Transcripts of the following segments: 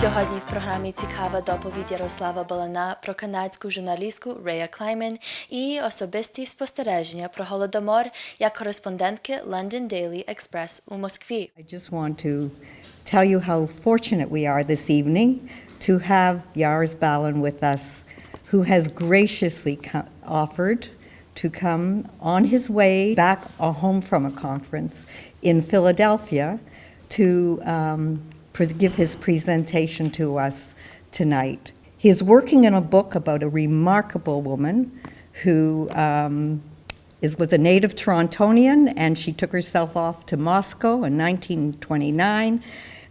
Сьогодні в програмі цікава доповідь Ярослава Балана про канадську журналістку Рея Клаймен і особисті спостереження про Голодомор як кореспондентки London Daily Express у Москві. I just want to tell you how fortunate we are this evening to have Yaros Balin with us, who has graciously offered to come on his way back home from a conference in Philadelphia to give his presentation to us tonight. He is working on a book about a remarkable woman who was a native Torontonian, and she took herself off to Moscow in 1929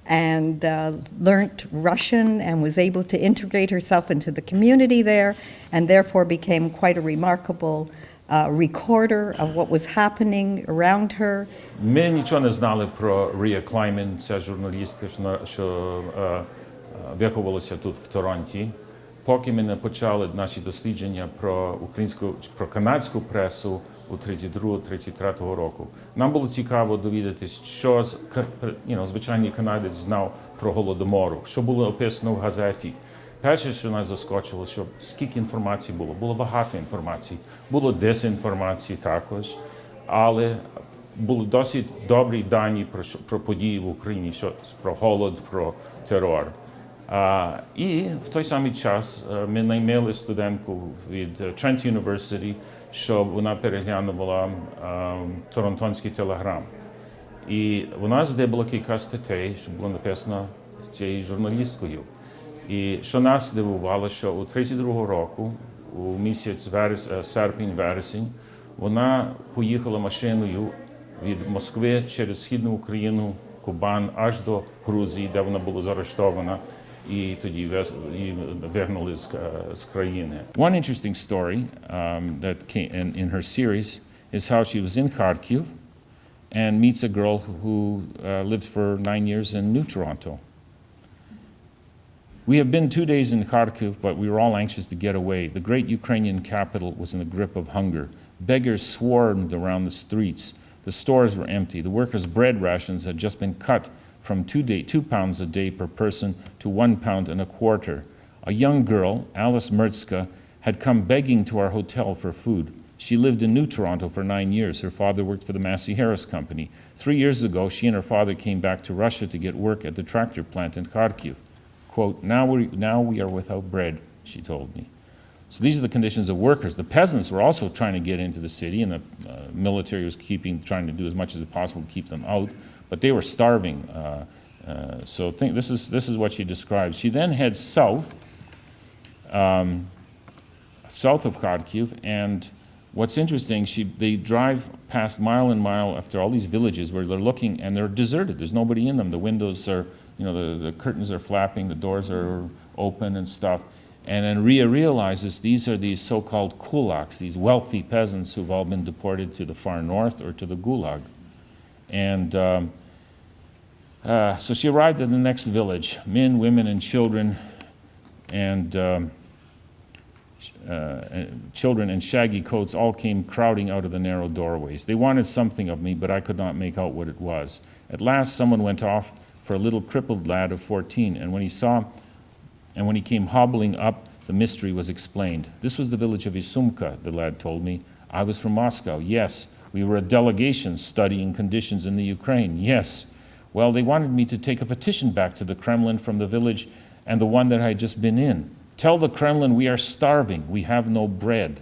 and learnt Russian and was able to integrate herself into the community there, and therefore became quite a remarkable recorder of what was happening around her. Ми нічого не знали про Рія Клаймен, ця журналістка, що виховувалася тут в Торонті. Поки ми не почали наші дослідження про канадську пресу у 32-33 року. Нам було цікаво довідатись, що звичайний канадець знав про Голодомору, що було описано в газеті. Перше, що нас заскочило, що скільки інформації було. Було багато інформації. Було дезінформації також, але були досить добрі дані про події в Україні, про голод, про терор. І в той самий час ми наймили студентку від Trent University, щоб вона переглянула Торонтонський телеграм. І вона здобула кілька статей, що було написано цією журналісткою. І що нас здивувало, що у 32-го року, у місяць серпень-вересень, вона поїхала машиною від Москви через Східну Україну, Кубан, аж до Грузії, де вона була заарештована, і тоді вигнали з країни. One interesting story that came in her series is how she was in Kharkiv and meets a girl who lived for 9 years in New Toronto. We have been 2 days in Kharkiv, but we were all anxious to get away. The great Ukrainian capital was in the grip of hunger. Beggars swarmed around the streets. The stores were empty. The workers' bread rations had just been cut from 2 pounds a day per person to 1 pound and a quarter. A young girl, Alice Mertzka, had come begging to our hotel for food. She lived in New Toronto for 9 years. Her father worked for the Massey Harris Company. 3 years ago, she and her father came back to Russia to get work at the tractor plant in Kharkiv. Quote, now we are without bread, she told me. So these are the conditions of workers. The peasants were also trying to get into the city, and the military was trying to do as much as possible to keep them out, but they were starving. So this is what she describes. She then heads south of Kharkiv, and what's interesting, they drive past mile and mile after all these villages where they're looking, and they're deserted. There's nobody in them. The windows are, the curtains are flapping, the doors are open and stuff. And then Ria realizes these are these so-called kulaks, these wealthy peasants who've all been deported to the far north or to the Gulag. And so she arrived at the next village. Men, women, and children, and children in shaggy coats all came crowding out of the narrow doorways. They wanted something of me, but I could not make out what it was. At last, someone went off for a little crippled lad of 14, and when he came hobbling up, the mystery was explained. This was the village of Isumka, the lad told me. I was from Moscow. Yes. We were a delegation studying conditions in the Ukraine. Yes. Well, they wanted me to take a petition back to the Kremlin from the village and the one that I had just been in. Tell the Kremlin we are starving. We have no bread.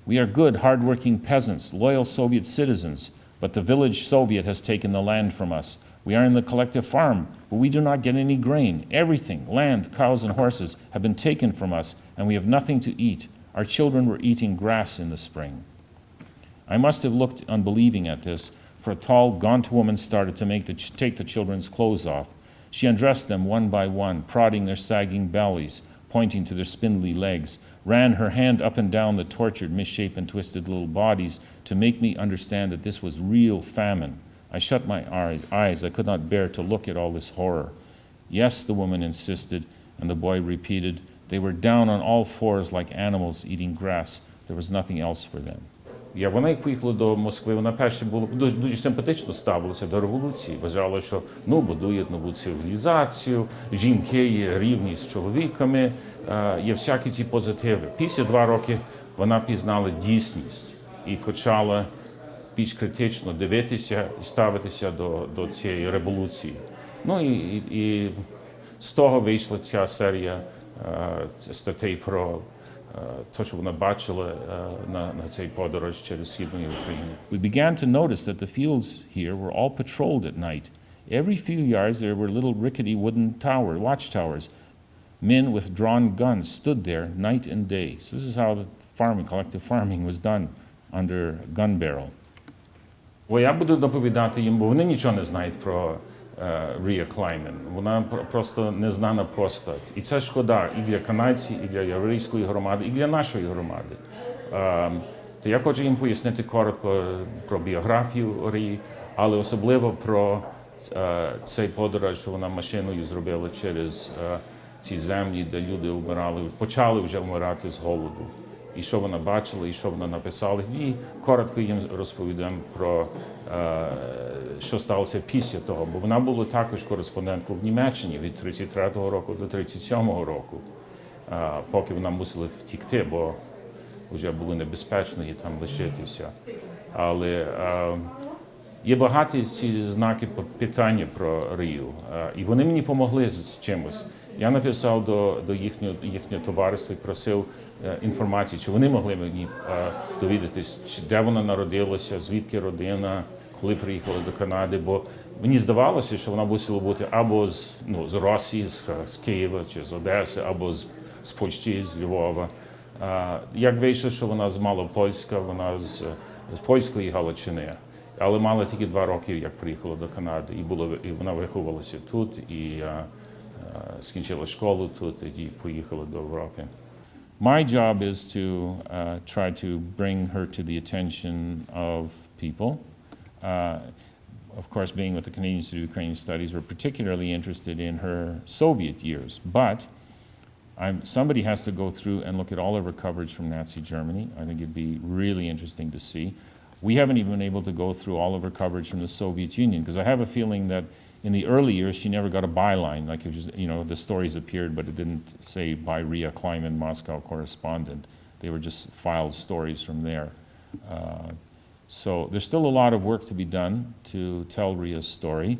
We are good, hard-working peasants, loyal Soviet citizens, but the village Soviet has taken the land from us. We are in the collective farm, but we do not get any grain. Everything, land, cows, and horses, have been taken from us, and we have nothing to eat. Our children were eating grass in the spring. I must have looked unbelieving at this, for a tall, gaunt woman started to take the children's clothes off. She undressed them one by one, prodding their sagging bellies, pointing to their spindly legs, ran her hand up and down the tortured, misshapen, twisted little bodies to make me understand that this was real famine. I shut my eyes. I could not bear to look at all this horror. Yes, the woman insisted, and the boy repeated, they were down on all fours like animals eating grass. There was nothing else for them. Вона, як поїхала до Москви, вона перше було дуже симпатично ставилася до революції. Вважала, що будують нову цивілізацію, жінки є рівні з чоловіками, є всякі ці позитиви. Після 2 роки вона пізнала дійсність і почала більш критично дивитися і ставитися до цієї революції. І з того вийшла ця серія статей про те, що вона бачила на цій подорож через східну Україну. We began to notice that the fields here were all patrolled at night. Every few yards there were little rickety wooden watchtowers. Men with drawn guns stood there night and day. So this is how the collective farming was done under gun barrel. Бо я буду доповідати їм, бо вони нічого не знають про Рія Клаймен. Вона просто незнана постать. І це шкода і для канадців, і для єврейської громади, і для нашої громади. То я хочу їм пояснити коротко про біографію Рії, але особливо про цей подорож, що вона машиною зробила через ці землі, де люди вмирали, почали вже вмирати з голоду. І що вона бачила, і що вона написала. І коротко їм розповідаємо про, що сталося після того. Бо вона була також кореспонденткою в Німеччині від 33-го року до 37-го року, поки вона мусила втікти, бо вже було небезпечно їй там лишитися. Але є багато ці знаки питання про Рію, і вони мені допомогли з чимось. Я написав до їхнього товариства і просив інформації, чи вони могли мені довідатись, де вона народилася, звідки родина, коли приїхала до Канади. Бо мені здавалося, що вона мусила бути або з Росії, з Києва, чи з Одеси, або з Польщі, з Львова. Як вийшло, що вона з малопольська, вона з польської Галичини. Але мала тільки 2 роки, як приїхала до Канади. І вона виховувалася тут, і скінчила школу тут, і поїхала до Європи. My job is to try to bring her to the attention of people. Of course, being with the Canadian Institute of Ukrainian Studies, we're particularly interested in her Soviet years. But somebody has to go through and look at all of her coverage from Nazi Germany. I think it'd be really interesting to see. We haven't even been able to go through all of her coverage from the Soviet Union, because I have a feeling that in the early years, she never got a byline. Like, it was, the stories appeared, but it didn't say by Ria Kleiman, Moscow correspondent. They were just filed stories from there. So there's still a lot of work to be done to tell Ria's story.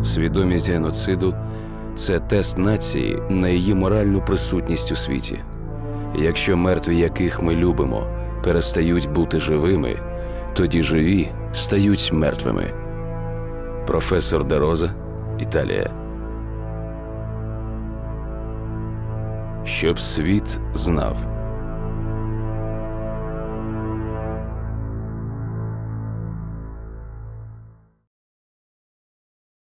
Свідомість геноциду – це тест нації на її моральну присутність у світі. Якщо мертві, яких ми любимо, перестають бути живими, тоді живі стають мертвими. Професор Де Роза, Італія. Щоб світ знав.